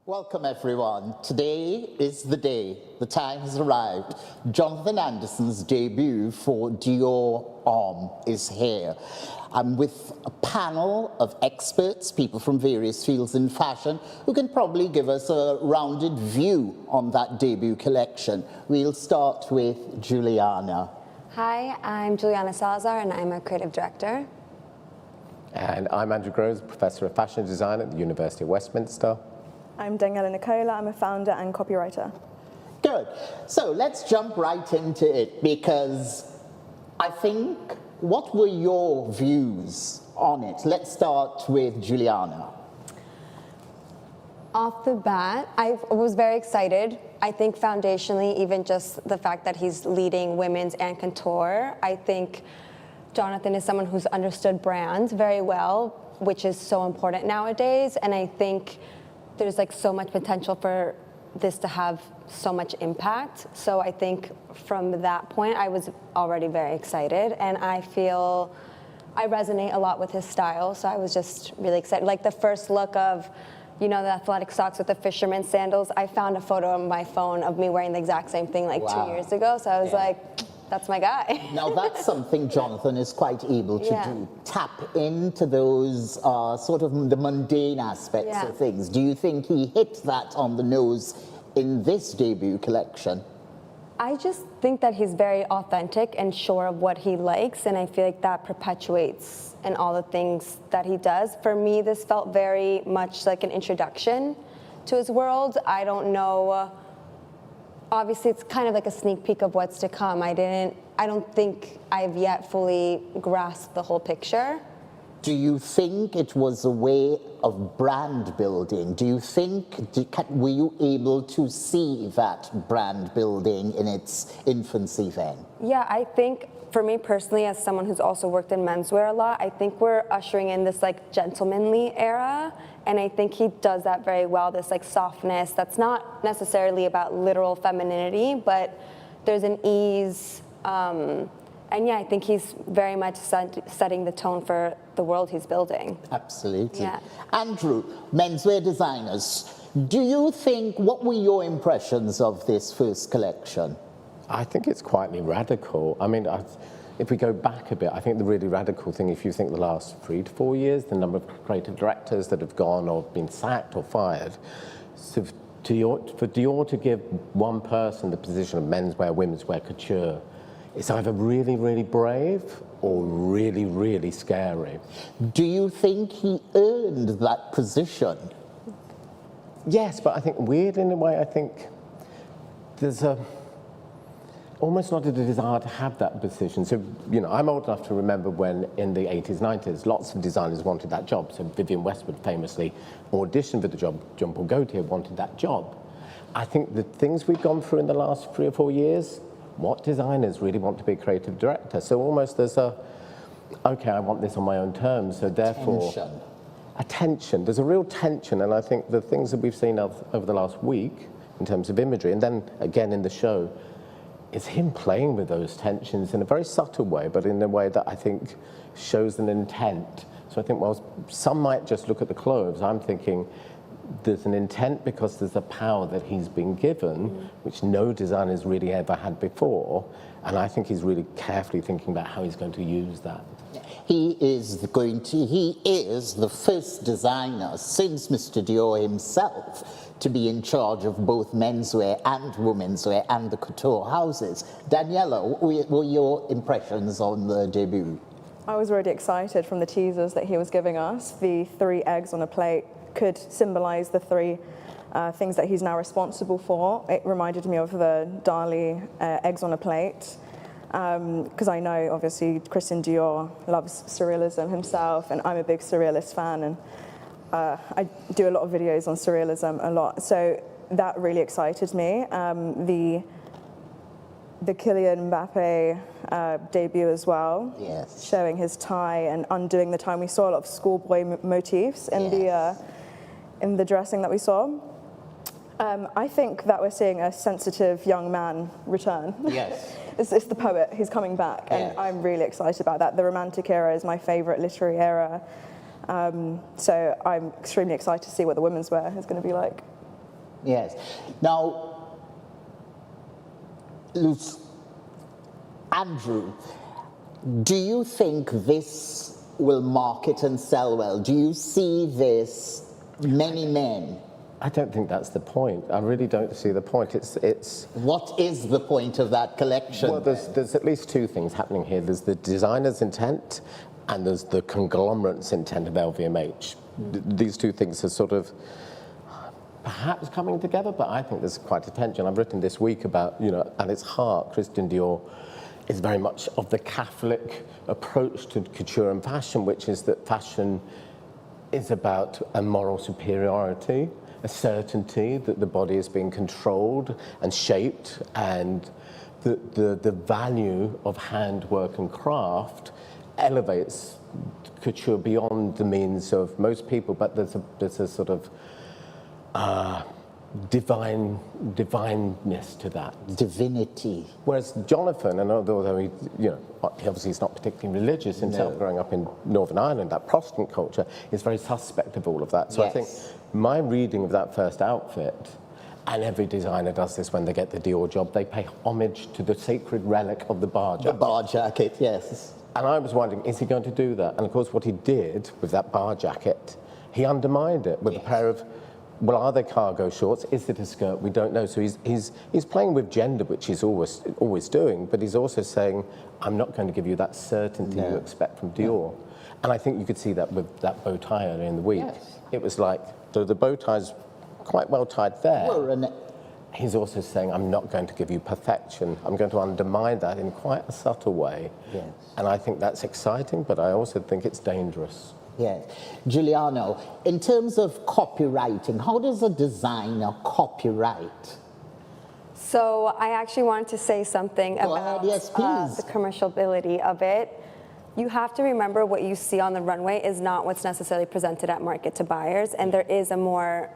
Welcome everyone. Today is the day. The time has arrived. Jonathan Anderson's debut for Dior Homme is here. I'm with a panel of experts, people from various fields in fashion, who can probably give us a rounded view on that debut collection. We'll start with Juliana. Hi, I'm Juliana Salazar and I'm a creative director. And I'm Andrew Groves, Professor of Fashion Design at the University of Westminster. I'm Daniella Nicola, I'm a founder and copywriter. Good. So let's jump right into it because I think, what were your views on it? Let's start with Juliana. Off the bat, I was very excited. I think foundationally, even just the fact that he's leading women's and couture, I think Jonathan is someone who's understood brands very well, which is so important nowadays. And I think there's like so much potential for this to have so much impact. So I think from that point, I was already very excited, and I feel I resonate a lot with his style. So I was just really excited. Like the first look of, you know, the athletic socks with the fisherman sandals, I found a photo on my phone of me wearing the exact same thing like 2 years ago. So I was like, that's my guy. Now that's something Jonathan is quite able to do, tap into those sort of the mundane aspects of things. Do you think he hit that on the nose in this debut collection? I just think that he's very authentic and sure of what he likes, and I feel like that perpetuates in all the things that he does. For me, this felt very much like an introduction to his world. I don't know. Obviously, it's kind of like a sneak peek of what's to come. I don't think I've yet fully grasped the whole picture. Do you think it was a way of brand building? Do you think, were you able to see that brand building in its infancy then? Yeah, I think for me personally, as someone who's also worked in menswear a lot, I think we're ushering in this like gentlemanly era. And I think he does that very well, this like softness that's not necessarily about literal femininity, but there's an ease. And yeah, I think he's very much setting the tone for the world he's building. Absolutely. Yeah. Andrew, menswear designers, do you think, what were your impressions of this first collection? I think it's quietly radical. I mean, if we go back a bit, I think the really radical thing, if you think the last 3 to 4 years, the number of creative directors that have gone or been sacked or fired, so for Dior to give one person the position of menswear, womenswear, couture, it's either really, really brave or really, really scary. Do you think he earned that position? Yes, but I think weird in a way, I think there's almost not a desire to have that position. So, you know, I'm old enough to remember when in the 80s, 90s, lots of designers wanted that job. So Vivienne Westwood famously auditioned for the job. Jean-Paul Gaultier wanted that job. I think the things we've gone through in the last 3 or 4 years, what designers really want to be a creative director? So almost there's okay, I want this on my own terms, so therefore... Attention. There's a real tension, and I think the things that we've seen over the last week in terms of imagery, and then again in the show, is him playing with those tensions in a very subtle way, but in a way that I think shows an intent. So I think whilst some might just look at the clothes, I'm thinking there's an intent because there's a power that he's been given, which no designer's really ever had before, and I think he's really carefully thinking about how he's going to use that. He is the first designer since Mr. Dior himself to be in charge of both menswear and womenswear and the couture houses. Daniella, what were your impressions on the debut? I was already excited from the teasers that he was giving us. The 3 eggs on a plate could symbolize the 3 things that he's now responsible for. It reminded me of the Dali eggs on a plate. Because I know, obviously, Christian Dior loves surrealism himself, and I'm a big surrealist fan, and I do a lot of videos on surrealism a lot. So that really excited me. The Kylian Mbappe debut as well, showing his tie and undoing the tie. We saw a lot of schoolboy motifs in the dressing that we saw. I think that we're seeing a sensitive young man return. Yes. It's the poet who's coming back, and I'm really excited about that. The Romantic era is my favorite literary era. So I'm extremely excited to see what the women's wear is going to be like. Yes. Now, Andrew, do you think this will market and sell well? Do you see this many men? I don't think that's the point. I really don't see the point. It's What is the point of that collection? well, there's at least two things happening here. There's the designer's intent, and there's the conglomerate's intent of LVMH. These two things are sort of perhaps coming together, but I think there's quite a tension. I've written this week about, at its heart, Christian Dior is very much of the Catholic approach to couture and fashion, which is that fashion is about a moral superiority, a certainty that the body is being controlled and shaped, and the value of handwork and craft elevates couture beyond the means of most people, but there's a sort of divineness to that. Divinity. Whereas Jonathan, and although he obviously he's not particularly religious himself, growing up in Northern Ireland, that Protestant culture is very suspect of all of that. So I think my reading of that first outfit, and every designer does this when they get the Dior job, they pay homage to the sacred relic of the bar jacket. The bar jacket, yes. And I was wondering, is he going to do that? And of course, what he did with that bar jacket, he undermined it with a pair of, well, are they cargo shorts? Is it a skirt? We don't know. So he's playing with gender, which he's always doing, but he's also saying, I'm not going to give you that certainty you expect from Dior. And I think you could see that with that bow tie earlier in the week. Yes. It was like, the bow tie's quite well tied there. Well, He's also saying, I'm not going to give you perfection. I'm going to undermine that in quite a subtle way. Yes. And I think that's exciting, but I also think it's dangerous. Yes. Juliana, in terms of copywriting, how does a designer copyright? So I actually wanted to say something Go about ahead, yes, please. the commercialability of it. You have to remember what you see on the runway is not what's necessarily presented at market to buyers, and there is a more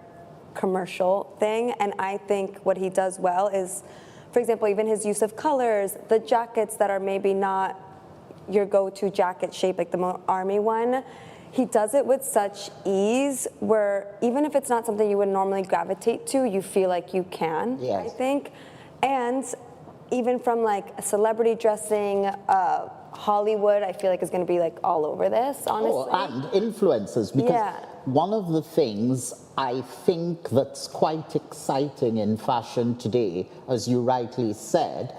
commercial thing, and I think what he does well is, for example, even his use of colors, the jackets that are maybe not your go-to jacket shape, like the more army one, he does it with such ease where even if it's not something you would normally gravitate to, you feel like you can, yes. I think. And even from like celebrity dressing, Hollywood, I feel like is going to be like all over this, honestly. Oh, and influencers, because one of the things I think that's quite exciting in fashion today, as you rightly said,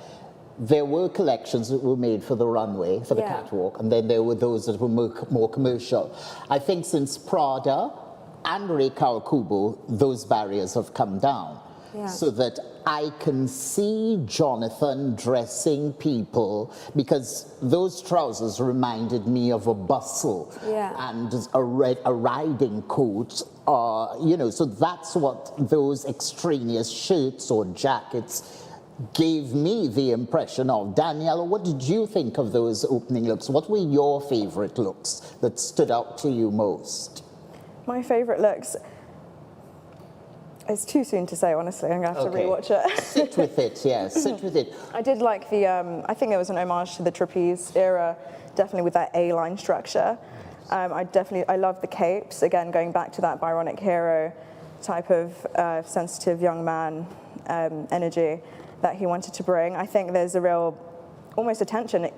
there were collections that were made for the runway, for the catwalk, and then there were those that were more commercial. I think since Prada and Rei Kawakubo, those barriers have come down. Yeah. So that I can see Jonathan dressing people, because those trousers reminded me of a bustle and a riding coat, so that's what those extraneous shirts or jackets gave me the impression of. Daniella, what did you think of those opening looks? What were your favorite looks that stood out to you most? My favorite looks, it's too soon to say, honestly. I'm going to have to rewatch it. Sit with it, yes, sit with it. I did like the, I think there was an homage to the trapeze era, definitely with that A-line structure. I love the capes, again, going back to that Byronic hero type of sensitive young man energy that he wanted to bring. I think there's a real, almost a tension.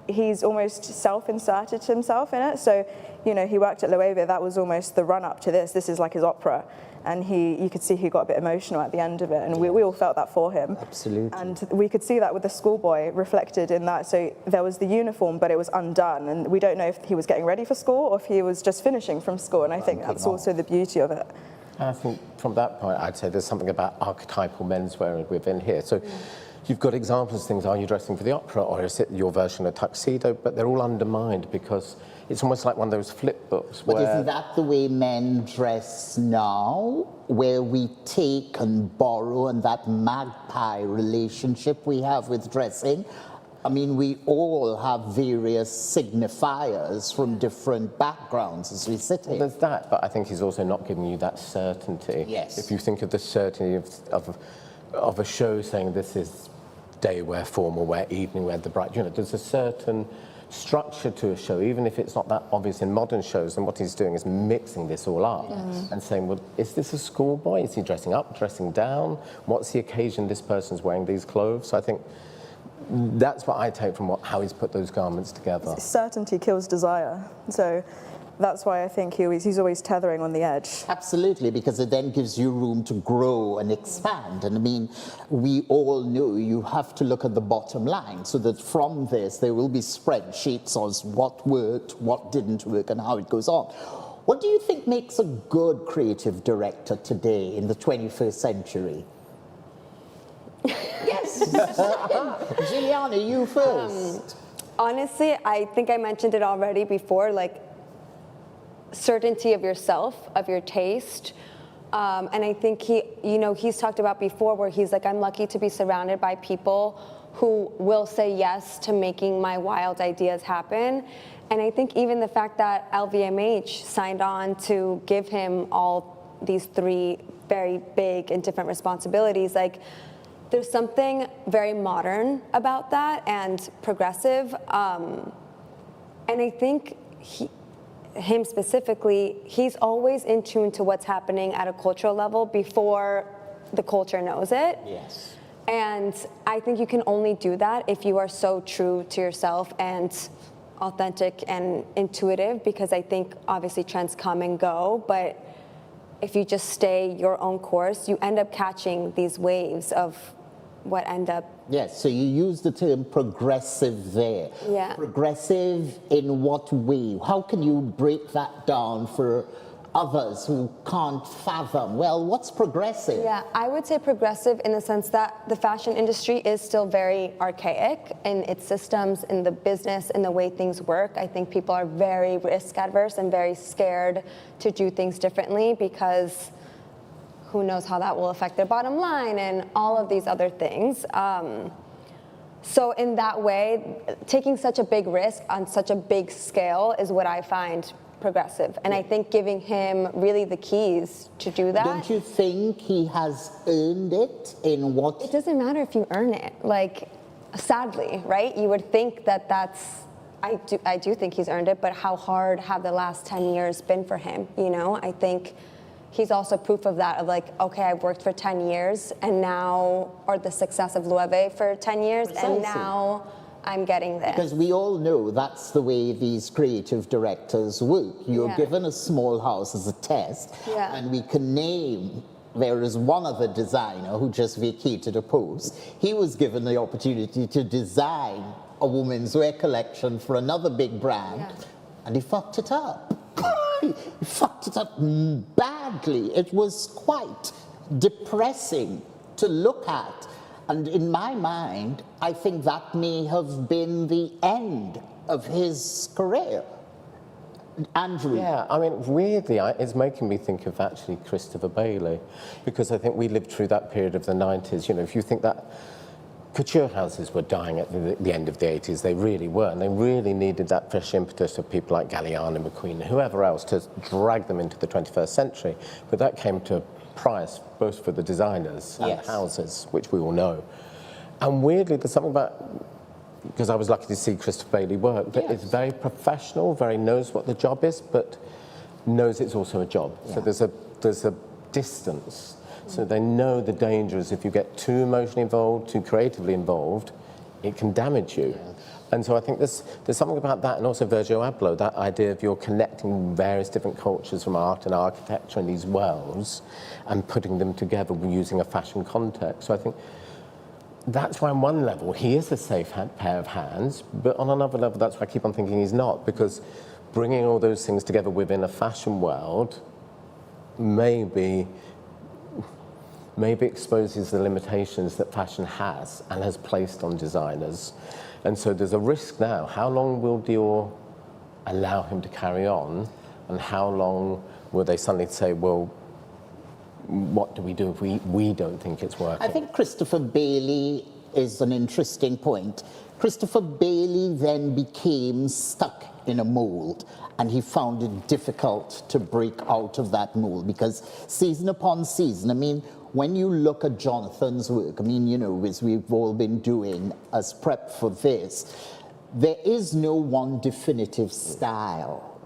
He's almost self-inserted himself in it. So, he worked at Loewe, that was almost the run-up to this. This is like his opera. And you could see he got a bit emotional at the end of it. And we all felt that for him. Absolutely. And we could see that with the schoolboy reflected in that. So there was the uniform, but it was undone. And we don't know if he was getting ready for school or if he was just finishing from school. And I think that's also the beauty of it. I think from that point, I'd say there's something about archetypal menswear within here. So you've got examples of things, are you dressing for the opera or is it your version of tuxedo? But they're all undermined because it's almost like one of those flip books. But isn't that the way men dress now, where we take and borrow, and that magpie relationship we have with dressing? I mean, we all have various signifiers from different backgrounds as we sit here. Well, there's that, but I think he's also not giving you that certainty. Yes. If you think of the certainty of a show saying this is day wear, formal wear, evening wear, the bright, there's a certain structure to a show, even if it's not that obvious in modern shows. And what he's doing is mixing this all up and saying, well, is this a schoolboy? Is he dressing up, dressing down? What's the occasion this person's wearing these clothes? So I think that's what I take from how he's put those garments together. Certainty kills desire. So that's why I think he's always tethering on the edge. Absolutely, because it then gives you room to grow and expand. And I mean, we all know you have to look at the bottom line, so that from this there will be spreadsheets on what worked, what didn't work, and how it goes on. What do you think makes a good creative director today in the 21st century? Yes. Juliana, you first. Honestly, I think I mentioned it already before, like certainty of yourself, of your taste. And I think he's talked about before where he's like, I'm lucky to be surrounded by people who will say yes to making my wild ideas happen. And I think even the fact that LVMH signed on to give him all these 3 very big and different responsibilities, like there's something very modern about that and progressive. And I think him specifically, he's always in tune to what's happening at a cultural level before the culture knows it. Yes. And I think you can only do that if you are so true to yourself and authentic and intuitive, because I think obviously trends come and go, but if you just stay your own course, you end up catching these waves of what end up. Yes, so you use the term progressive there. Yeah. Progressive in what way? How can you break that down for others who can't fathom, well, what's progressive? Yeah, I would say progressive in the sense that the fashion industry is still very archaic in its systems, in the business, in the way things work. I think people are very risk adverse and very scared to do things differently because who knows how that will affect their bottom line and all of these other things. So in that way, taking such a big risk on such a big scale is what I find progressive. And I think giving him really the keys to do that. Don't you think he has earned it in what? It doesn't matter if you earn it. Like, sadly, right? You would think that that's, I do think he's earned it, but how hard have the last 10 years been for him, you know? I think he's also proof of that, of like, okay, I've worked for 10 years and now, or the success of Loewe for 10 years, Precisely. And now I'm getting this. Because we all know that's the way these creative directors work. You're given a small house as a test, and we can name, there is one other designer who just vacated a post. He was given the opportunity to design a women's wear collection for another big brand, and he fucked it up. He fucked it up badly. It was quite depressing to look at. And in my mind, I think that may have been the end of his career. Andrew? Yeah, I mean, weirdly, it's making me think of actually Christopher Bailey, because I think we lived through that period of the 90s. You know, if you think that couture houses were dying at the end of the 80s, they really were, and they really needed that fresh impetus of people like Galliano, McQueen, whoever else to drag them into the 21st century. But that came to a price, both for the designers and houses, which we all know. And weirdly, there's something about, because I was lucky to see Christopher Bailey work, but it's very professional, very knows what the job is, but knows it's also a job. So there's a distance. So they know the dangers. If you get too emotionally involved, too creatively involved, it can damage you. And so I think there's something about that, and also Virgil Abloh, that idea of you're connecting various different cultures from art and architecture in these worlds and putting them together using a fashion context. So I think that's why on one level he is a safe pair of hands, but on another level that's why I keep on thinking he's not, because bringing all those things together within a fashion world maybe exposes the limitations that fashion has and has placed on designers. And so there's a risk now. How long will Dior allow him to carry on? And how long will they suddenly say, well, what do we do if we don't think it's working? I think Christopher Bailey is an interesting point. Christopher Bailey then became stuck in a mold, and he found it difficult to break out of that mold, because season upon season, I mean, when you look at Jonathan's work, I mean, you know, as we've all been doing as prep for this, there is no one definitive style,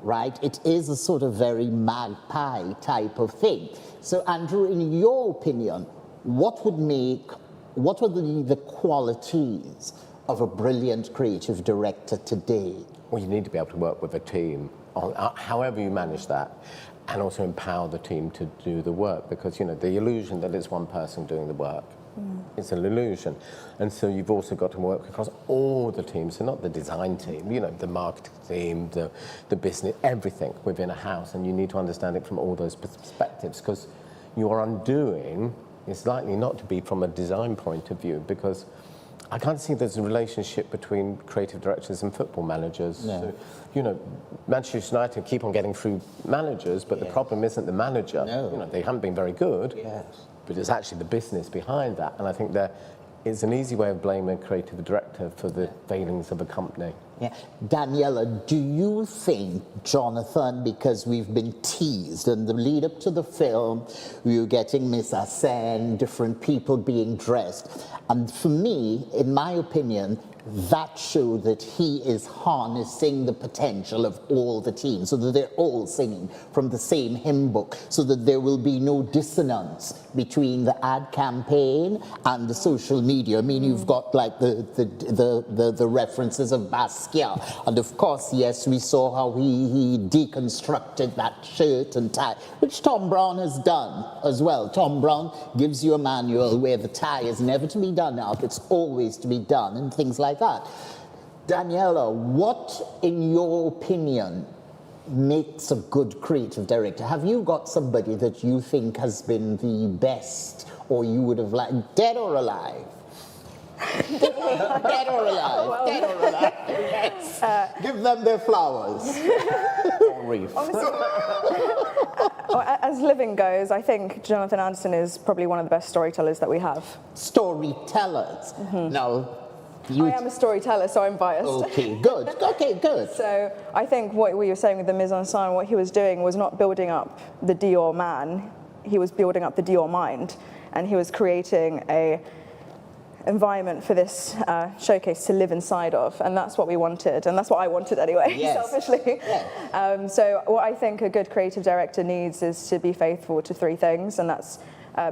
right? It is a sort of very magpie type of thing. So, Andrew, in your opinion, what would the qualities of a brilliant creative director today? Well, you need to be able to work with a team, on, however you manage that, and also empower the team to do the work, because, you know, the illusion that it's one person doing the work is an illusion. And so you've also got to work across all the teams, so not the design team, you know, the marketing team, the business, everything within a house, and you need to understand it from all those perspectives, because your undoing is likely not to be from a design point of view, because I can't see there's a relationship between creative directors and football managers. No. So, you know, Manchester United keep on getting through managers, but the problem isn't the manager. No. You know, they haven't been very good, Yes. but it's actually the business behind that. And I think there is an easy way of blaming a creative director for the failings of a company. Yeah. Daniella, do you think, Jonathan, because we've been teased in the lead up to the film, we were getting Miss Asen, different people being dressed, and for me, in my opinion, that showed that he is harnessing the potential of all the teams, so that they're all singing from the same hymn book, so that there will be no dissonance between the ad campaign and the social media. I mean, you've got like the references of Basquiat, and of course, yes, we saw how he deconstructed that shirt and tie, which Tom Brown has done as well. Tom Brown gives you a manual where the tie is never to be done up, it's always to be done, and things like that. Daniella, what, in your opinion, makes a good creative director? Have you got somebody that you think has been the best, or you would have liked, dead or alive? Dead or alive? Well, dead or alive? Yes. Give them their flowers. Reef. As living goes, I think Jonathan Anderson is probably one of the best storytellers that we have. Storytellers. Now, I am a storyteller, so I'm biased. Okay, good. Okay, good. So I think what we were saying with the mise en scène, what he was doing was not building up the Dior man, he was building up the Dior mind, and he was creating a environment for this showcase to live inside of, and that's what we wanted, and that's what I wanted anyway, Yes. selfishly. Yes. So what I think a good creative director needs is to be faithful to three things, and that's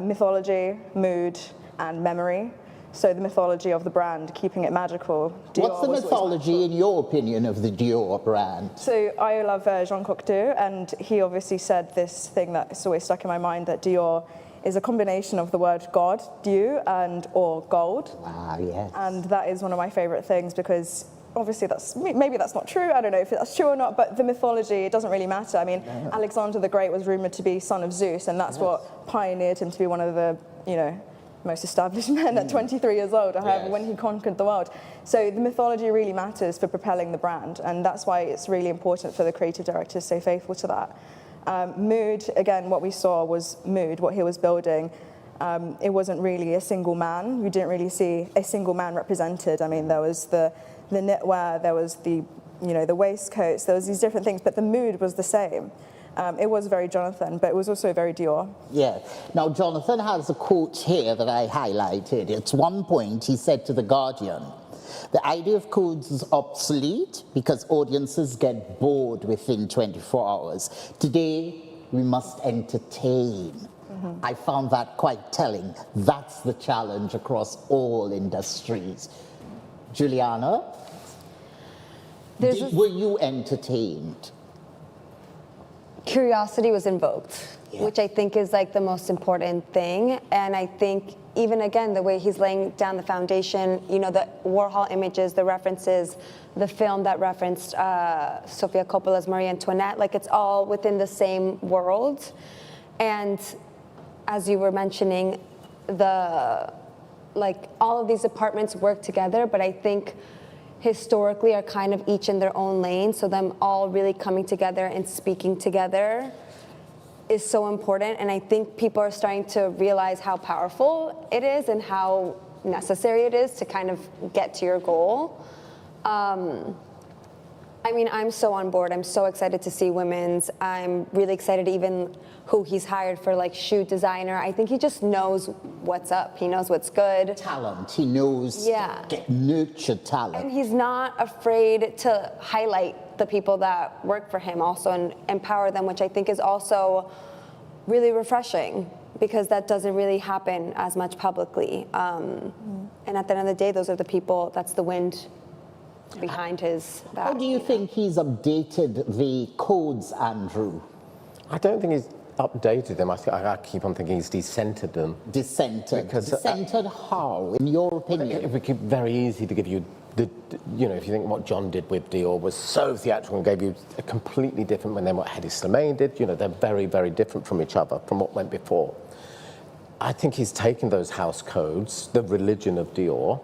mythology, mood, and memory. So the mythology of the brand, keeping it magical. Dior What's the was always mythology, in your opinion, of the Dior brand? So I love Jean Cocteau, and he obviously said this thing that's always stuck in my mind, that Dior is a combination of the word God, Dieu, and or gold. Wow, yes. And that is one of my favorite things, because obviously maybe that's not true, I don't know if that's true or not, but the mythology, it doesn't really matter. I mean, Alexander the Great was rumored to be son of Zeus, and that's what pioneered him to be one of the, you know, most established men at 23 years old, however, when he conquered the world. So the mythology really matters for propelling the brand, and that's why it's really important for the creative director to stay faithful to that. Mood, again, what we saw was mood, what he was building. It wasn't really a single man. We didn't really see a single man represented. I mean, there was the knitwear, there was the, you know, the waistcoats, there was these different things, but the mood was the same. It was very Jonathan, but it was also very Dior. Yeah. Now, Jonathan has a quote here that I highlighted. At one point, he said to The Guardian, "The idea of codes is obsolete because audiences get bored within 24 hours. Today, we must entertain." I found that quite telling. That's the challenge across all industries. Juliana, were you entertained? Curiosity was invoked, which I think is like the most important thing. And I think even again, the way he's laying down the foundation, you know, the Warhol images, the references, the film that referenced Sofia Coppola's Marie Antoinette, like it's all within the same world. And as you were mentioning, like all of these departments work together, but I think historically are kind of each in their own lane, so them all really coming together and speaking together is so important. And I think people are starting to realize how powerful it is and how necessary it is to kind of get to your goal. I mean, I'm so on board. I'm so excited to see women's. I'm really excited even who he's hired for like shoe designer. I think he just knows what's up. He knows what's good. Talent. He knows nurtured talent. And he's not afraid to highlight the people that work for him also and empower them, which I think is also really refreshing because that doesn't really happen as much publicly. And at the end of the day, those are the people, that's the wind behind his back. How do you think he's updated the codes, Andrew? I don't think he's updated them. I keep on thinking he's decentered them. Decentered? Decentered how, in your opinion? It would be very easy to give you if you think what John did with Dior was so theatrical and gave you a completely different than what Hedi Slimane did. They're very, very different from each other, from what went before. I think he's taken those house codes, the religion of Dior,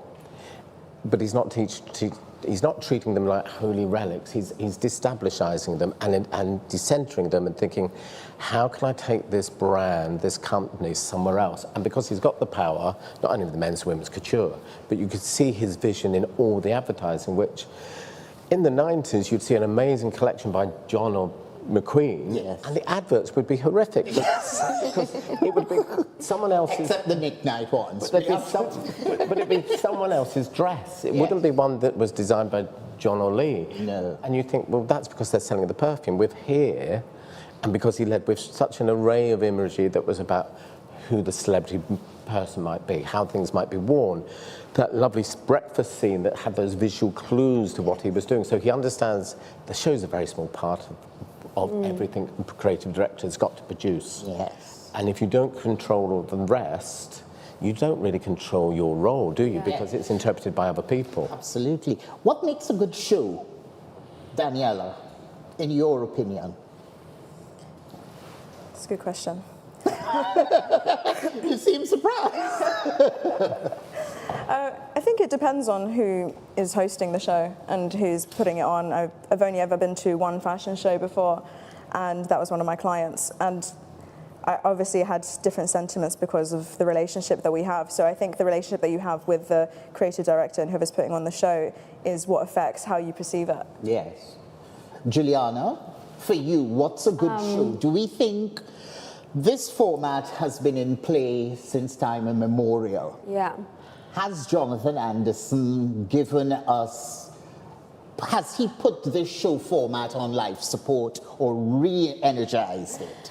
but he's not treating them like holy relics. He's destabilizing them and decentering them and thinking, how can I take this brand, this company somewhere else? And because he's got the power, not only with the men's, women's couture, but you could see his vision in all the advertising, which in the 90s, you'd see an amazing collection by John or McQueen, and the adverts would be horrific because it would be someone else's. Except the Nick Knight ones. But it'd be someone else's dress. It wouldn't be one that was designed by John or Lee. No. And you think, well, that's because they're selling the perfume. With here, and because he led with such an array of imagery that was about who the celebrity person might be, how things might be worn, that lovely breakfast scene that had those visual clues to what he was doing. So he understands the show's a very small part of everything a creative director's got to produce. Yes. And if you don't control all the rest, you don't really control your role, do you? Because it's interpreted by other people. Absolutely. What makes a good show, Daniella, in your opinion? That's a good question. You seem surprised. I think it depends on who is hosting the show and who's putting it on. I've only ever been to one fashion show before, and that was one of my clients. And I obviously had different sentiments because of the relationship that we have. So I think the relationship that you have with the creative director and whoever's putting on the show is what affects how you perceive it. Yes. Juliana, for you, what's a good show? Do we think this format has been in play since time immemorial? Yeah. Has Jonathan Anderson given us, has he put this show format on life support or re-energized it?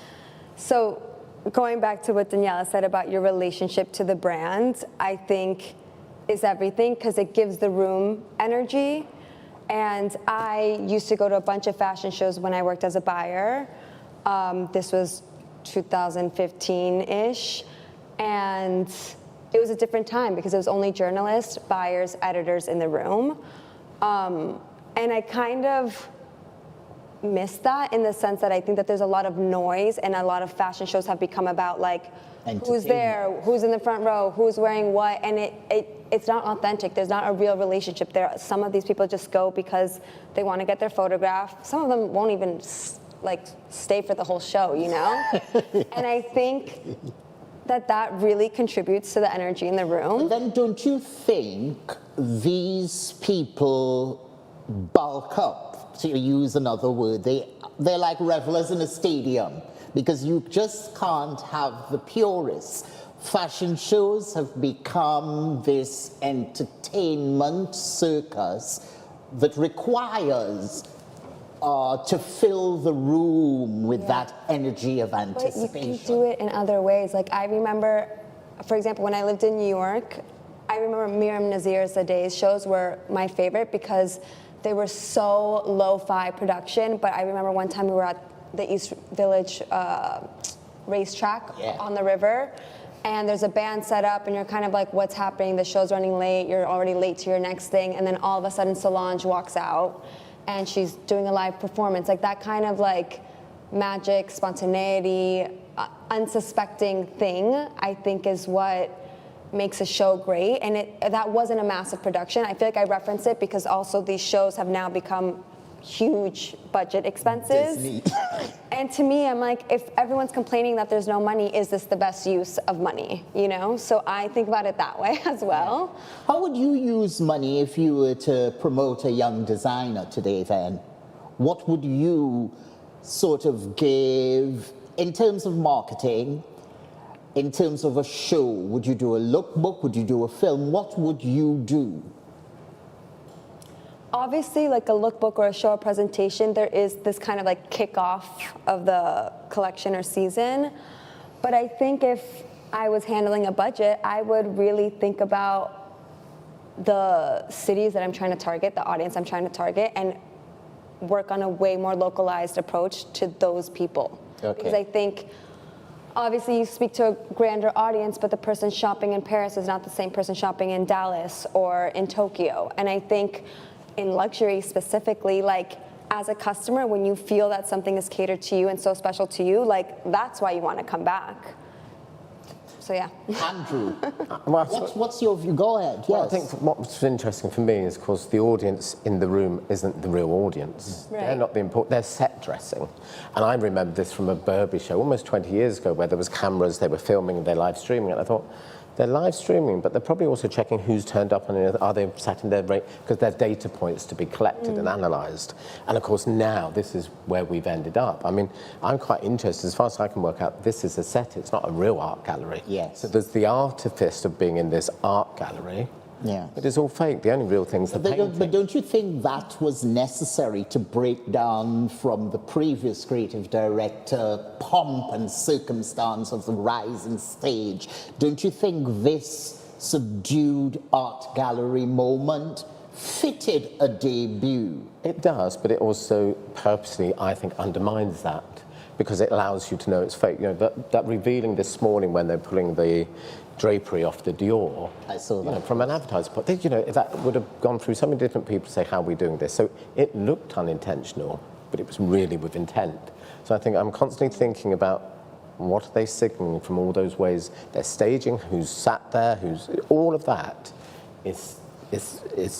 So going back to what Daniella said about your relationship to the brand, I think is everything because it gives the room energy. And I used to go to a bunch of fashion shows when I worked as a buyer. This was 2015-ish. And it was a different time because it was only journalists, buyers, editors in the room. And I kind of miss that in the sense that I think that there's a lot of noise and a lot of fashion shows have become about like who's there, who's in the front row, who's wearing what, and it's not authentic. There's not a real relationship there. Some of these people just go because they want to get their photograph. Some of them won't even like stay for the whole show, you know? And I think that really contributes to the energy in the room. But then don't you think these people bulk up, to use another word? They're like revelers in a stadium because you just can't have the purists. Fashion shows have become this entertainment circus that requires to fill the room with that energy of anticipation. But you can do it in other ways. Like I remember, for example, when I lived in New York, I remember Miriam Nazir Zadeh's shows were my favorite because they were so lo-fi production. But I remember one time we were at the East Village racetrack on the river, and there's a band set up, and you're kind of like, what's happening? The show's running late. You're already late to your next thing, and then all of a sudden Solange walks out. And she's doing a live performance, like that kind of like magic, spontaneity, unsuspecting thing, I think is what makes a show great. And that wasn't a massive production. I feel like I reference it because also these shows have now become huge budget expenses. Disney. And to me, I'm like, if everyone's complaining that there's no money, is this the best use of money, you know? So I think about it that way as well. How would you use money if you were to promote a young designer today then? what would you sort of give in terms of marketing, in terms of a show? Would you do a lookbook? Would you do a film? What would you do? Obviously, like a lookbook or a show or presentation, there is this kind of like kickoff of the collection or season. But I think if I was handling a budget, I would really think about the cities that I'm trying to target, the audience I'm trying to target, and work on a way more localized approach to those people. Okay. Because I think, obviously, you speak to a grander audience, but the person shopping in Paris is not the same person shopping in Dallas or in Tokyo. And I think in luxury specifically, like as a customer, when you feel that something is catered to you and so special to you, like that's why you want to come back. So yeah. Andrew, what's your view? Go ahead. Well, Yes. I think what's interesting for me is, of course, the audience in the room isn't the real audience. Right. They're not the important, they're set dressing. And I remember this from a Burberry show almost 20 years ago where there was cameras, they were filming, they're live streaming, and I thought, they're live streaming, but they're probably also checking who's turned up and are they sat in their rate, because there's data points to be collected and analysed. And of course now this is where we've ended up. I mean, I'm quite interested, as far as I can work out, this is a set, it's not a real art gallery. Yes. So there's the artifice of being in this art gallery, Yeah. but it's all fake. The only real thing's the painting. But don't you think that was necessary to break down from the previous creative director pomp and circumstance of the rising stage? Don't you think this subdued art gallery moment fitted a debut? It does, but it also purposely, I think, undermines that because it allows you to know it's fake. You know, that revealing this morning when they're pulling the drapery off the Dior. I saw that. You know, from an advertiser point, you know, that would have gone through so many different people to say, how are we doing this? So it looked unintentional, but it was really with intent. So I think I'm constantly thinking about what are they signaling from all those ways they're staging, who's sat there, who's, all of that is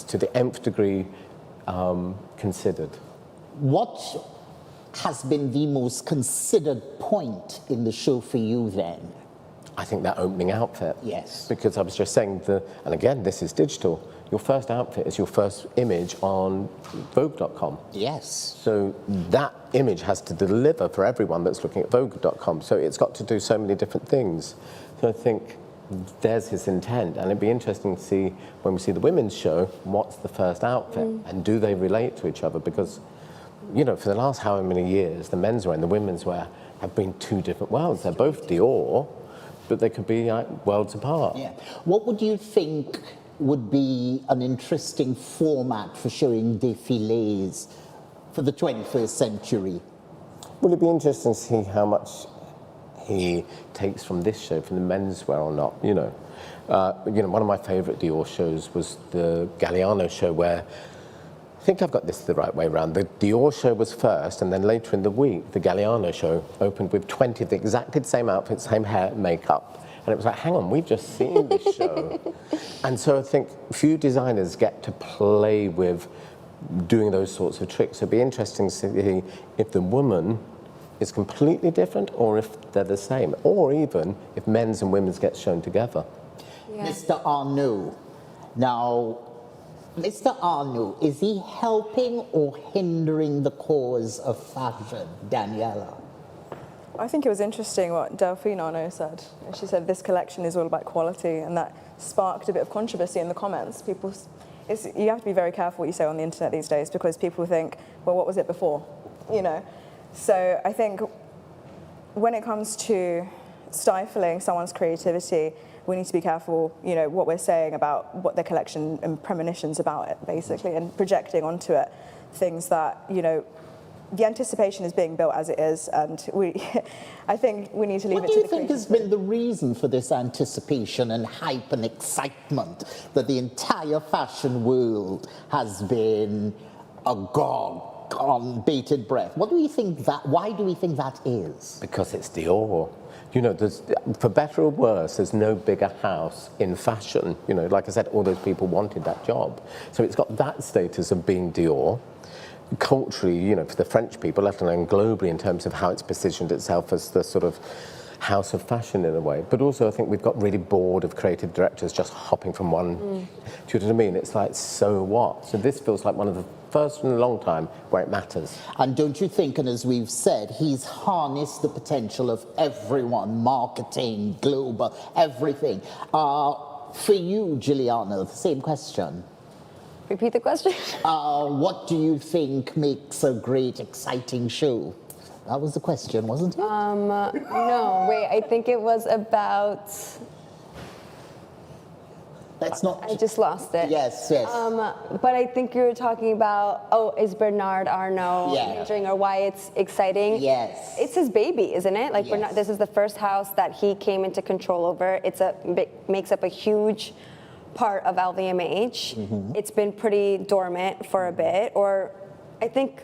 to the nth degree considered. What has been the most considered point in the show for you then? I think that opening outfit. Yes. Because I was just saying, and again, this is digital, your first outfit is your first image on Vogue.com. Yes. So that image has to deliver for everyone that's looking at Vogue.com. So it's got to do so many different things. So I think there's his intent. And it'd be interesting to see, when we see the women's show, what's the first outfit? And do they relate to each other? Because, you know, for the last however many years, the menswear and the women's wear have been two different worlds. They're both Dior, but they could be worlds apart. Yeah. What would you think would be an interesting format for showing défilés for the 21st century? Will it be interesting to see how much he takes from this show, from the menswear or not? You know, one of my favourite Dior shows was the Galliano show, where I think I've got this the right way around. The Dior show was first, and then later in the week, the Galliano show opened with 20 of the exactly same outfits, same hair, makeup. And it was like, hang on, we've just seen this show. And so I think few designers get to play with doing those sorts of tricks. It'd be interesting to see if the woman is completely different or if they're the same, or even if men's and women's get shown together. Yeah. Mr. Arnault. Now, Mr. Arnault, is he helping or hindering the cause of fashion, Daniella? I think it was interesting what Delphine Arnault said. And she said this collection is all about quality, and that sparked a bit of controversy in the comments. You have to be very careful what you say on the internet these days, because people think, well, what was it before? You know. So I think when it comes to stifling someone's creativity, we need to be careful, you know, what we're saying about what their collection and premonitions about it, basically, and projecting onto it things that, you know, the anticipation is being built as it is, and I think we need to leave it to the What do you think has creators. been the reason for this anticipation and hype and excitement that the entire fashion world has been agog on bated breath? Why do we think that is? Because it's Dior. You know, for better or worse, there's no bigger house in fashion. You know, like I said, all those people wanted that job. So it's got that status of being Dior. Culturally, you know, for the French people, let alone globally, in terms of how it's positioned itself as the sort of house of fashion in a way. But also, I think we've got really bored of creative directors just hopping from one. Do you know what I mean? It's like, so what? So this feels like one of the first in a long time where it matters. And don't you think, and as we've said, he's harnessed the potential of everyone, marketing, global, everything. For you, Juliana, the same question. Repeat the question. What do you think makes a great, exciting show? That was the question, wasn't it? No, wait, I think it was about, Let's not. I just lost it. Yes. But I think you were talking about, is Bernard Arnault entering, or why it's exciting? Yes. It's his baby, isn't it? Like, Yes. Bernard, this is the first house that he came into control over. Makes up a huge part of LVMH. Mm-hmm. It's been pretty dormant for a bit, or I think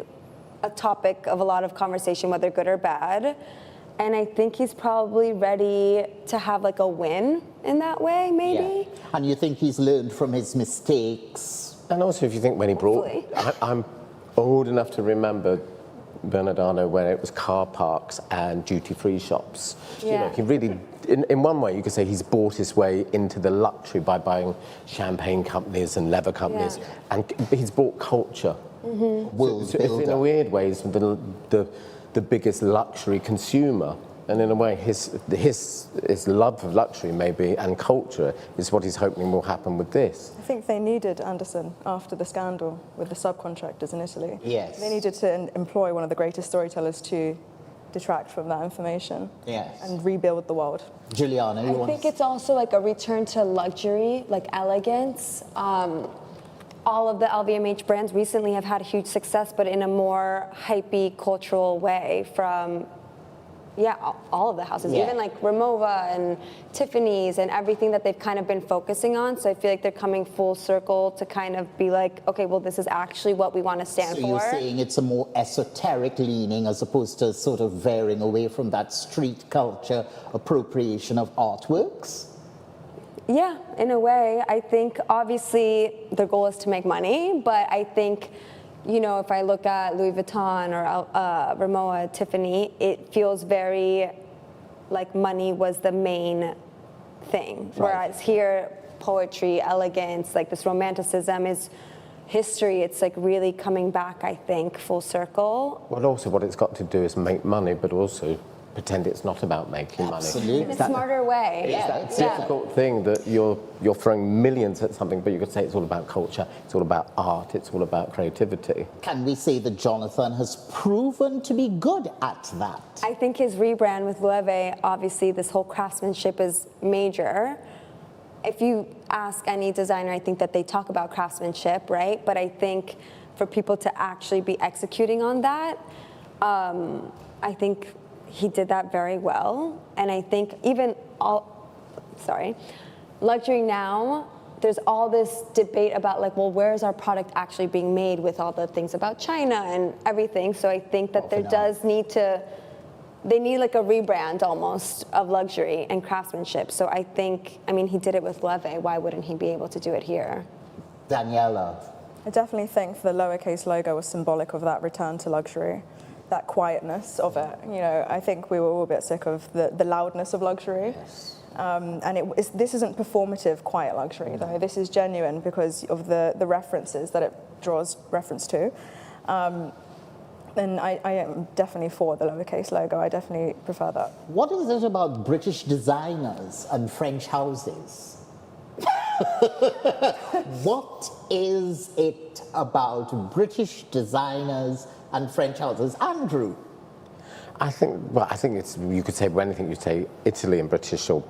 a topic of a lot of conversation, whether good or bad. And I think he's probably ready to have like a win in that way, maybe. Yeah. And you think he's learned from his mistakes? And also, if you think when he brought, I'm old enough to remember Bernard Arnault when it was car parks and duty-free shops. Yeah. You know, he really, in one way, you could say he's bought his way into the luxury by buying champagne companies and leather companies, and he's bought culture. World So in a builder. weird way, he's the biggest luxury consumer. And in a way, his love of luxury, maybe, and culture is what he's hoping will happen with this. I think they needed Anderson after the scandal with the subcontractors in Italy. Yes. They needed to employ one of the greatest storytellers to detract from that information Yes. and rebuild the world. Juliana, you I want think it's also like a return to luxury, like elegance. All of the LVMH brands recently have had huge success, but in a more hypey cultural way from, all of the houses, Yeah. even like Ramova and Tiffany's and everything that they've kind of been focusing on. So I feel like they're coming full circle to kind of be like, okay, well, this is actually what we want to stand So for. you're saying it's a more esoteric leaning as opposed to sort of veering away from that street culture appropriation of artworks? Yeah, in a way. I think obviously their goal is to make money, but I think, you know, if I look at Louis Vuitton or Ramona, Tiffany, it feels very like money was the main thing. Right. Whereas here, poetry, elegance, like this romanticism is history. It's like really coming back, I think, full circle. Well, also what it's got to do is make money, but also pretend it's not about making money. Absolutely. In a smarter way. Yeah, That difficult thing that you're throwing millions at something, but you could say it's all about culture, it's all about art, it's all about creativity. Can we say that Jonathan has proven to be good at that? I think his rebrand with Loewe, obviously this whole craftsmanship is major. If you ask any designer, I think that they talk about craftsmanship, right? But I think for people to actually be executing on that, I think he did that very well. And I think even luxury now, there's all this debate about like, well, where is our product actually being made with all the things about China and everything. So I think that they need like a rebrand almost of luxury and craftsmanship. So I think, he did it with Loewe. Why wouldn't he be able to do it here? Daniella. I definitely think the lowercase logo was symbolic of that return to luxury, that quietness of it. You know, I think we were all a bit sick of the loudness of luxury. Yes. And this isn't performative quiet luxury, though. This is genuine because of the references that it draws reference to. And I am definitely for the lowercase logo. I definitely prefer that. What is it about British designers and French houses? What is it about British designers and French houses? Andrew? I think it's, you could say anything, you say Italy and British, or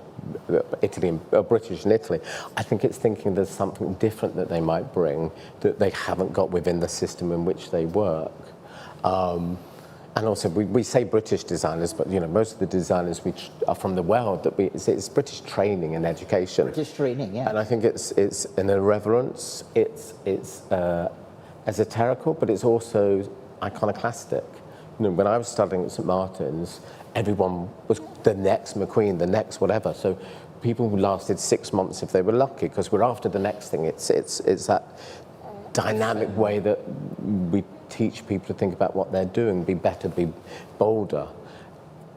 British and Italy. I think it's thinking there's something different that they might bring that they haven't got within the system in which they work. And also, we say British designers, but you know, most of the designers are from the world. It's British training and education. British training, yeah. And I think it's an irreverence. It's esoterical, but it's also iconoclastic. You know, when I was studying at St Martin's, everyone was the next McQueen, the next whatever. So people who lasted 6 months if they were lucky, because we're after the next thing. It's that dynamic way that we teach people to think about what they're doing, be better, be bolder,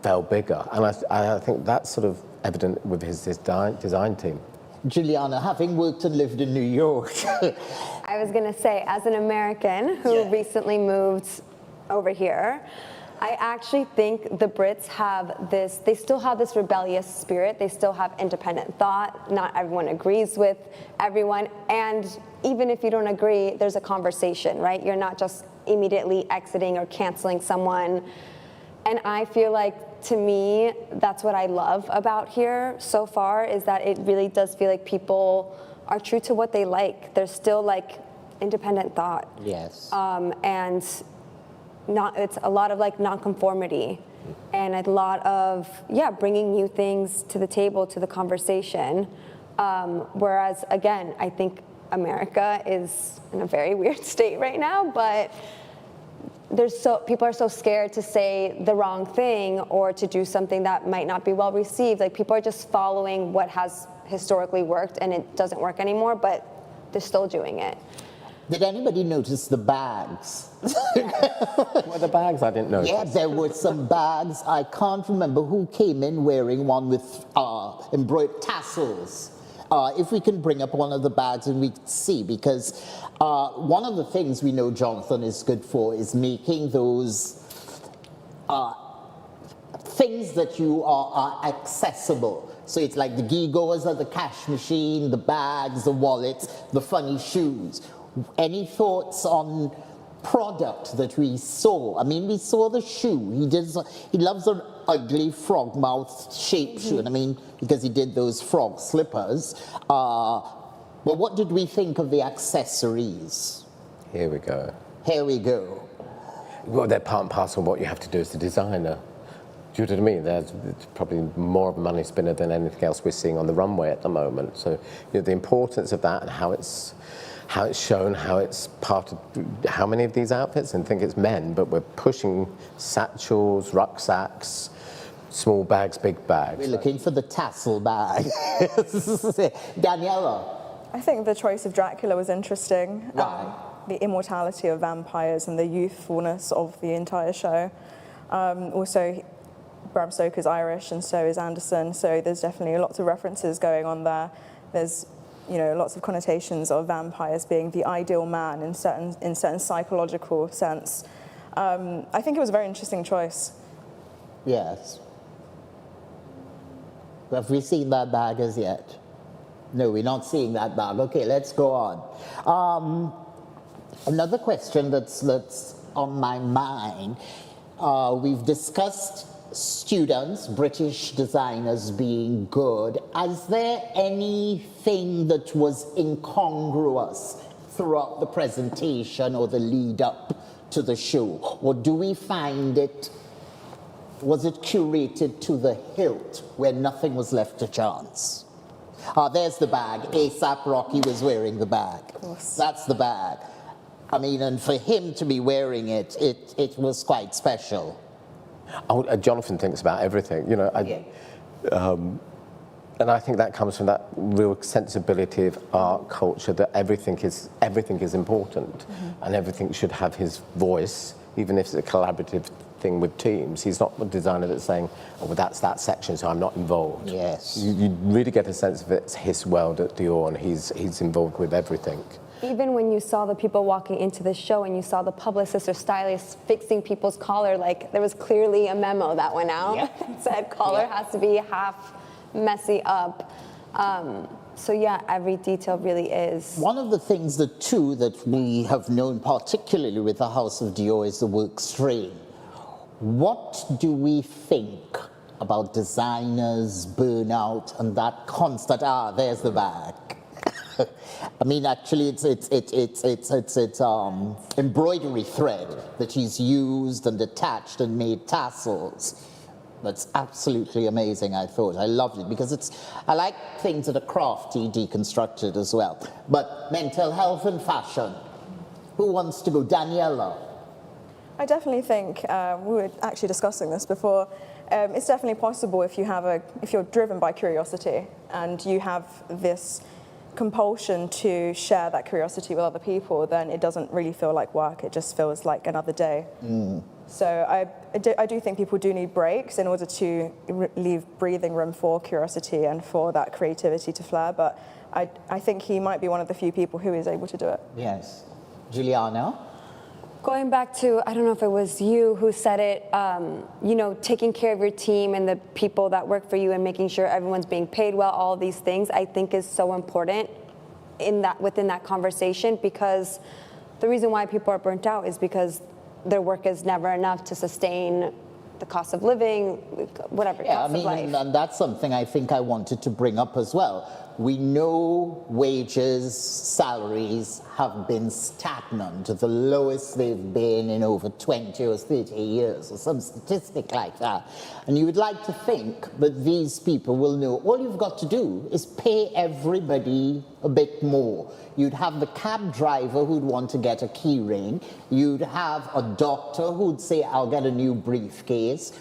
fail bigger. And I think that's sort of evident with his design team. Juliana, having worked and lived in New York, I was going to say, as an American who recently moved over here, I actually think the Brits have this, they still have this rebellious spirit. They still have independent thought. Not everyone agrees with everyone. And even if you don't agree, there's a conversation, right? You're not just immediately exiting or canceling someone. And I feel like, to me, that's what I love about here so far, is that it really does feel like people are true to what they like. There's still like independent thought. yes. And it's a lot of like non-conformity and a lot of, bringing new things to the table, to the conversation. Whereas, again, I think America is in a very weird state right now, but people are so scared to say the wrong thing or to do something that might not be well received. Like, people are just following what has historically worked and it doesn't work anymore, but they're still doing it. Did anybody notice the bags? Well, the bags I didn't notice. Yeah, there were some bags. I can't remember who came in wearing one with embroidered tassels. If we can bring up one of the bags and we can see, because one of the things we know Jonathan is good for is making those things that you are accessible. So it's like the gewgaws are the cash machine, the bags, the wallets, the funny shoes. Any thoughts on product that we saw? I mean, we saw the shoe. He loves an ugly frog mouth shaped shoe. And I mean, because he did those frog slippers. But what did we think of the accessories? Here we go. Here we go. Well, they're part and parcel of what you have to do as a designer. Do you know what I mean? It's probably more of a money spinner than anything else we're seeing on the runway at the moment. So, you know, the importance of that and how it's shown, how it's part of how many of these outfits, and I think it's men, but we're pushing satchels, rucksacks, small bags, big bags. We're looking for the tassel bag. Daniella. I think the choice of Dracula was interesting. Why? The immortality of vampires and the youthfulness of the entire show. Also, Bram Stoker's Irish and so is Anderson, so there's definitely lots of references going on there. There's, you know, lots of connotations of vampires being the ideal man in certain psychological sense. I think it was a very interesting choice. Yes. Have we seen that bag as yet? No, we're not seeing that bag. Okay, let's go on. Another question that's on my mind. We've discussed students, British designers being good. Is there anything that was incongruous throughout the presentation or the lead up to the show? Or do we find was it curated to the hilt where nothing was left to chance? There's the bag. A$AP Rocky was wearing the bag. Of course. That's the bag. I mean, and for him to be wearing it was quite special. Oh, Jonathan thinks about everything, you know. And I think that comes from that real sensibility of art culture, that everything is important, and everything should have his voice, even if it's a collaborative thing with teams. He's not a designer that's saying, oh, well, that's that section, so I'm not involved. Yes. You really get a sense of it's his world at Dior, and he's involved with everything. Even when you saw the people walking into the show and you saw the publicists or stylists fixing people's collar, like, there was clearly a memo that went out that said collar has to be half messy up. So yeah, every detail really is. One of the things that we have known particularly with the House of Dior is the work strain. What do we think about designers, burnout, and that constant, there's the bag. I mean, actually, it's embroidery thread that he's used and attached and made tassels. That's absolutely amazing, I thought. I loved it because I like things that are crafty, deconstructed as well. But mental health and fashion. Who wants to go? Daniella. I definitely think, we were actually discussing this before, it's definitely possible if you're driven by curiosity and you have this compulsion to share that curiosity with other people, then it doesn't really feel like work. It just feels like another day. So I do think people do need breaks in order to leave breathing room for curiosity and for that creativity to flare. But I think he might be one of the few people who is able to do it. Yes. Juliana? Going back to, I don't know if it was you who said it, you know, taking care of your team and the people that work for you and making sure everyone's being paid well, all these things, I think is so important within that conversation, because the reason why people are burnt out is because their work is never enough to sustain the cost of living, whatever, Yeah, cost of life. and that's something I think I wanted to bring up as well. We know wages, salaries have been stagnant, the lowest they've been in over 20 or 30 years, or some statistic like that. And you would like to think that these people will know all you've got to do is pay everybody a bit more. You'd have the cab driver who'd want to get a key ring. You'd have a doctor who'd say, I'll get a new briefcase.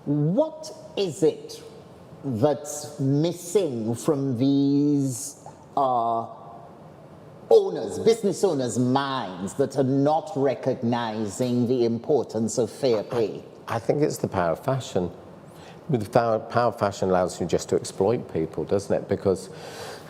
What is it that's missing from these business owners' minds that are not recognizing the importance of fair pay? I think it's the power of fashion. The power of fashion allows you just to exploit people, doesn't it? Because,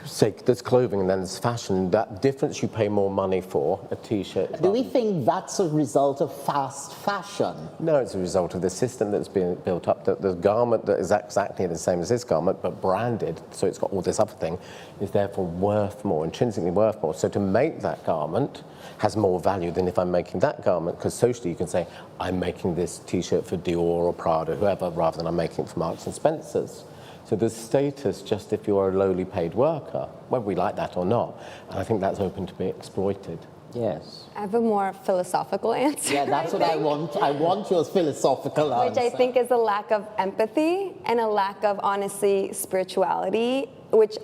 say, there's clothing and then there's fashion. That difference you pay more money for, a T-shirt. Do we think that's a result of fast fashion? No, it's a result of the system that's been built up. The garment that is exactly the same as this garment, but branded, so it's got all this other thing, is therefore worth more, intrinsically worth more. So to make that garment has more value than if I'm making that garment, because socially you can say, I'm making this T-shirt for Dior or Prada, whoever, rather than I'm making it for Marks and Spencer's. So there's status just if you're a lowly paid worker, whether we like that or not. And I think that's open to be exploited. Yes. I have a more philosophical answer. Yeah, that's what I want. I want your philosophical answer. Which I think is a lack of empathy and a lack of, honestly, spirituality, which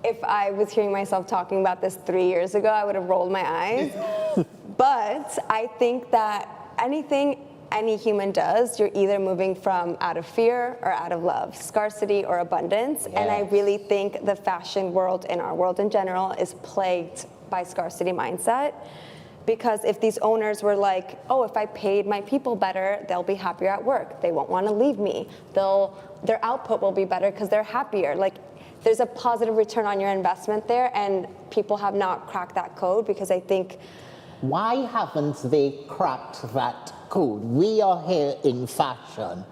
if I was hearing myself talking about this 3 years ago, I would have rolled my eyes. But I think that anything any human does, you're either moving from out of fear or out of love, scarcity or abundance. Yes. And I really think the fashion world and our world in general is plagued by scarcity mindset. Because if these owners were like, oh, if I paid my people better, they'll be happier at work. They won't want to leave me. Their output will be better because they're happier. Like, there's a positive return on your investment there, and people have not cracked that code because I think... Why haven't they cracked that code? We are here in fashion,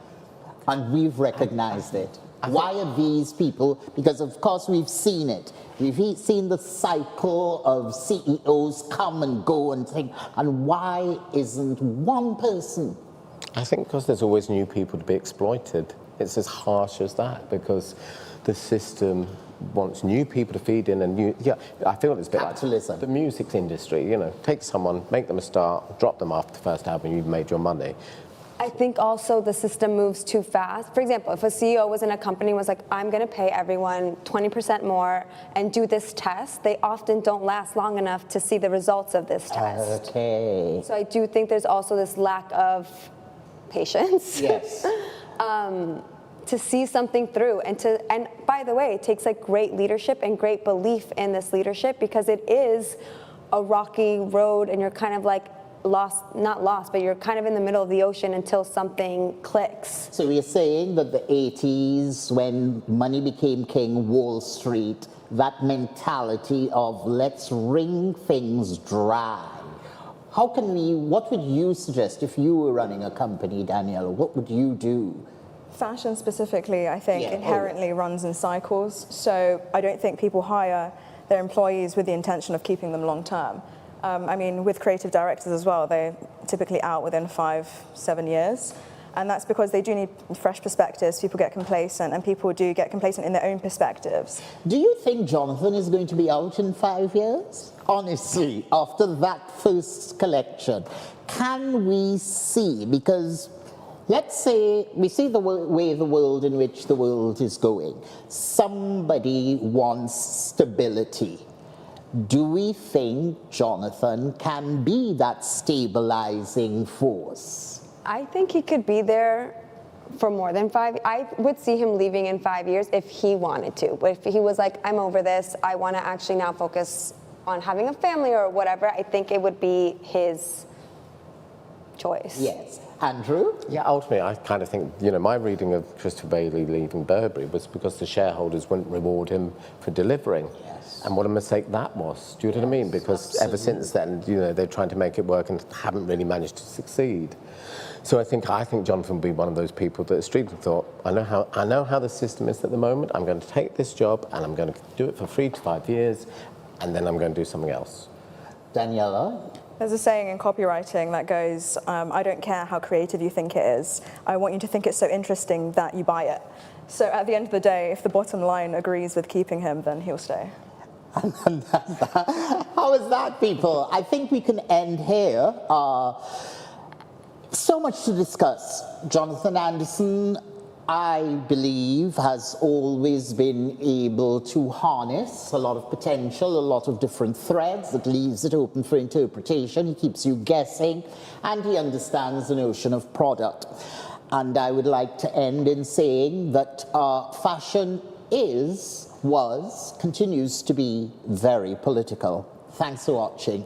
and we've recognized it. Why are these people, because of course we've seen it. We've seen the cycle of CEOs come and go and think, and why isn't one person? I think because there's always new people to be exploited. It's as harsh as that, because the system wants new people to feed in and new, I feel it's a bit capitalism. Like the music industry, you know, take someone, make them a star, drop them after the first album, you've made your money. I think also the system moves too fast. For example, if a CEO was in a company and was like, I'm going to pay everyone 20% more and do this test, they often don't last long enough to see the results of this test. Okay. So I do think there's also this lack of patience. Yes. To see something through, and by the way, it takes like great leadership and great belief in this leadership, because it is a rocky road and you're kind of like not lost, but you're kind of in the middle of the ocean until something clicks. So you're saying that the 80s, when money became king, Wall Street, that mentality of let's wring things dry. What would you suggest if you were running a company, Daniella? What would you do? Fashion specifically, I think, inherently runs in cycles. So I don't think people hire their employees with the intention of keeping them long term. I mean, with creative directors as well, they're typically out within 5-7 years. And that's because they do need fresh perspectives. People get complacent, and people do get complacent in their own perspectives. Do you think Jonathan is going to be out in 5 years? Honestly, after that first collection, can we see, because let's say we see the way the world in which the world is going. Somebody wants stability. Do we think Jonathan can be that stabilizing force? I think he could be there for more than 5. I would see him leaving in 5 years if he wanted to. But if he was like, I'm over this, I want to actually now focus on having a family or whatever, I think it would be his choice. Yes. Andrew? Yeah, ultimately, I kind of think, you know, my reading of Christopher Bailey leaving Burberry was because the shareholders wouldn't reward him for delivering. Yes. And what a mistake that was. Do you know what I mean? Because ever since then, you know, they're trying to make it work and haven't really managed to succeed. So I think Jonathan will be one of those people that street thought, I know how the system is at the moment. I'm going to take this job and I'm going to do it for 3 to 5 years, and then I'm going to do something else. Daniella? There's a saying in copywriting that goes, I don't care how creative you think it is. I want you to think it's so interesting that you buy it. So at the end of the day, if the bottom line agrees with keeping him, then he'll stay. How is that, people? I think we can end here. So much to discuss. Jonathan Anderson, I believe, has always been able to harness a lot of potential, a lot of different threads that leaves it open for interpretation. He keeps you guessing, and he understands the notion of product. And I would like to end in saying that fashion continues to be very political. Thanks for watching.